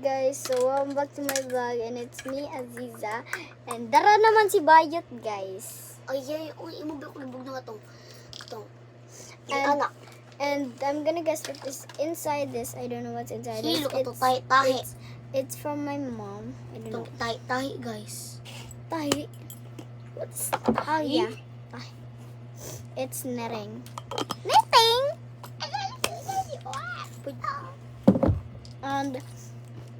Guys, so welcome back to my vlog and it's me, Aziza. And dara naman si Bayot, guys. Ay, imo ba ko libog na ito? Ito. And, Anak. and I'm gonna guess what is inside this. I don't know what's inside this. Hilo ko to, tahi. It's from my mom. I don't know. Tahi, guys. Tahi. What's Oh, yeah. Tahi. It's knitting. Knitting!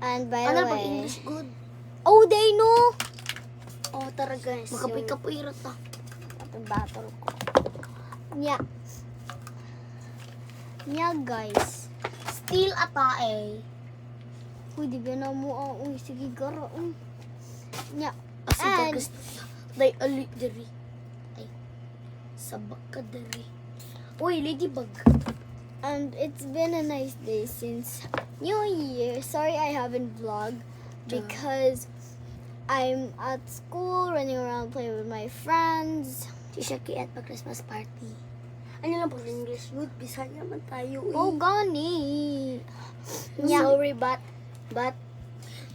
And by the Ano ba way... English good? Oh, they know! Oh, tara guys. Makapikapuirot ta. Battle ko. Yeah. Yeah, guys. Still atae. Uy, di ba na mo ang uy, sige gara. Yeah. Asa And- guys. Day ali diri. Ay. Sabak ka diri. Uy, ladybug. And it's been a nice day since New Year. Sorry I haven't vlogged because I'm at school, running around playing with my friends. Si Shaki at Christmas party. Ano lang pag English good? Bisaya naman tayo. Oh, gani. Yeah. Sorry, but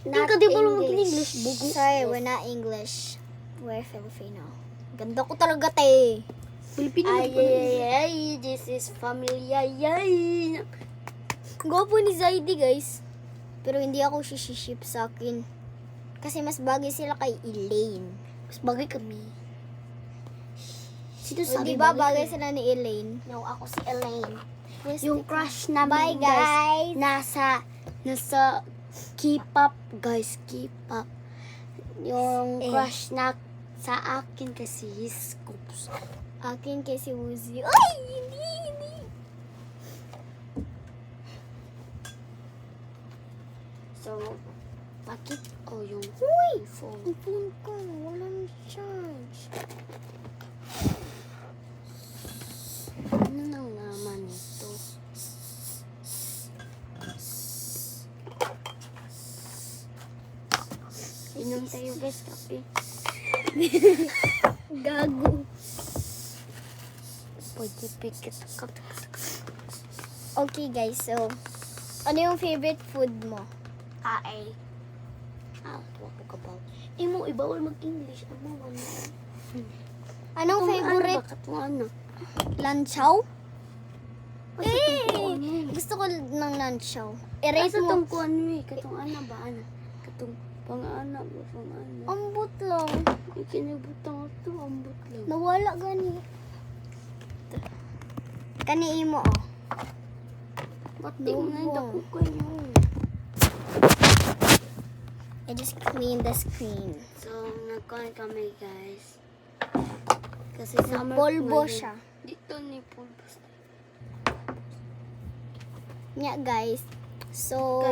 Not ka di ba mag-English? Bugo. Sorry, we're not English. We're Filipino. Ganda ko talaga, te. Pilipino. Ay, this is family. Ay. Gwapo ni Zaidi, guys. Pero hindi ako shiship sa akin. Kasi mas bagay sila kay Elaine. Mas bagay kami. Sino O, sabi di ba bagay bagay sila ni Elaine? No, ako si Elaine. Yes, Yung crush namin, Bye, guys. nasa K-pop, guys, K-pop. Yung crush na sa akin kasi is Scoops. Akin kay si Woozy. Ay, hindi. So, bakit? Oh, yung phone. Ang phone ko, walang charge. Ano nang naman ito? Inom tayo, guys, kape. Gago. Pwede pikit kape. Okay, guys, so, ano yung favorite food mo? Kae. Tuwa ko kabaw. Imo, ibawal mag-English. Ano mo? Anong favorite? Bakit mo ano? Lanchaw? Eh! Gusto ko ng lanchaw. Rate I-rate mo. tong kuan eh. Katong ana ba ana? Katong pang-ana ba pang-ana? Ambot lang. Ikinibutang ito, ambot lang. Nawala gani. Kani mo, oh. Pati mo na Dobo. dako kayo. I just cleaned the screen. So, nagkuhan kami guys. Kasi summer Polvo ngayon. siya. Dito ni polvo. Yeah, guys. So,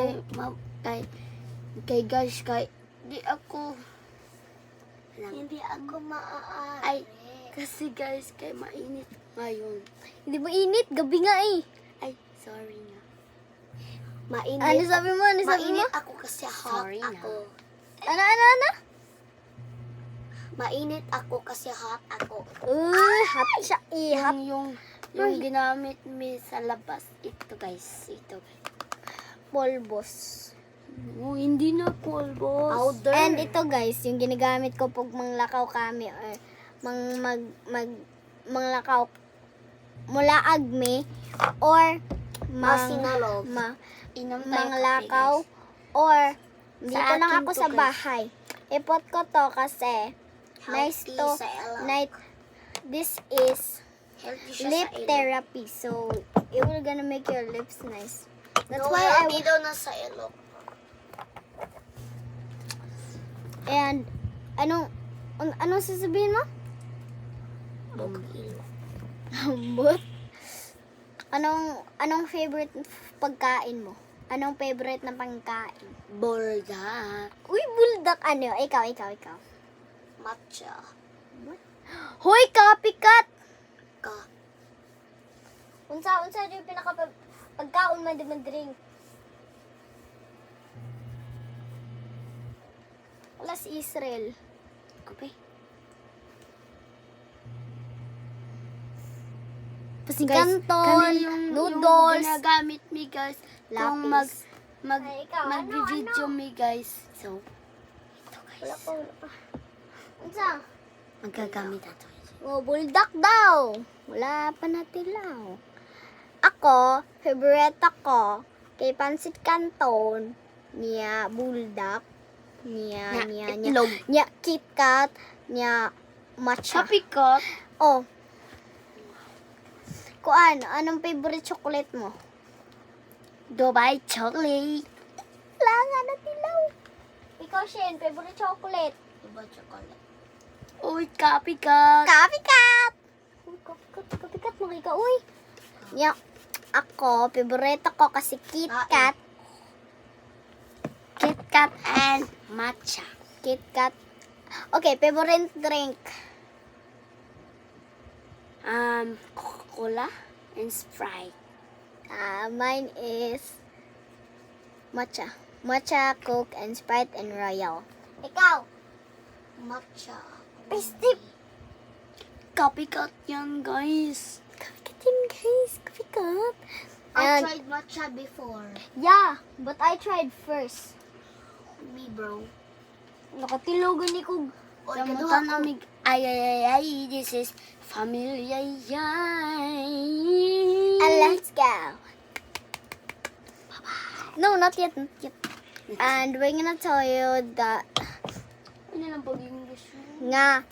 Kay guys, di ako hindi ako maaari. Ay, kasi guys, kay mainit ngayon. hindi ba init? Gabi nga eh. Ay, sorry na. Mainit. Ano sabi mo? Ano sabi mo? Mainit ako kasi hot Sorry na. ako. Ano? Mainit ako kasi hot ako. Hot siya eh. Hot. Yung ginamit mi sa labas. Ito guys. Ito guys. Polvos. Oh, hindi na polvo. Powder. And ito guys, yung ginagamit ko pag manglakaw kami or manglakaw mulaag me or Masinalog. Inom tayo manglakaw kape, guys. or dito Sa lang akin ako to, sa guys. bahay. Ipot ko to kasi nice Healthy to sa ilong. this is Healthy siya lip sa ilong. therapy. So it will gonna make your lips nice. That's No, why healthy daw na sa ilong. and anong sasabihin mo? Bog ilong. Hambot. Anong favorite pagkain mo? Anong favorite na pagkain? Buldak. Uy, buldak ano? Ikaw. Matcha. Hoy, copycat! Ka. Unsa yung pagkaon man di man drink? Wala si Israel. Kape. Pasikanton, Yung noodles, ginagamit mi guys. Kung lapis. Ay, ikaw, Mag-video me guys. So, ito Wala guys. pa, wala pa. Unsa? Magagamit ato. Oh, buldak daw. Wala pa na tilaw. Ako, favorite ko, kay Pansit Canton, niya buldak, niya itlog. KitKat, niya matcha. Kapikot. Oh. Kuan, anong favorite chocolate mo? Dubai chocolate. Wala nga na tilaw. Ikaw, Shen, favorite chocolate? Dubai chocolate. Uy, kapikot. Kapikat! Uy, kapikat mo ka, uy. Niya, ako, favorite ko kasi KitKat. KitKat and matcha. KitKat. Okay, favorite drink. Coca-Cola and Sprite. Mine is matcha. Matcha, Coke, and Sprite, and Royal. Ikaw? Matcha. Ay, Steve! Kapikot yan, guys. Kapikat yun, guys. Kapikat. And, tried matcha before. yeah, but I tried first. Me, bro. Nakatilogan ni ko. Kamutan amig. Ay, this is familia. And let's go. No, not yet, not yet. And we're gonna tell you that Ano lang pag-English? nga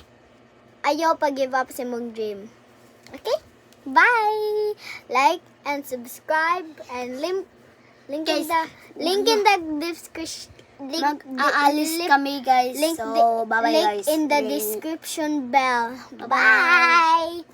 ayaw pag-give up sa mong dream. Okay? Bye! Like and subscribe and link in Guys, the description. Mag-aalis kami, guys. So, bye-bye, link guys. in the description bell. Bye!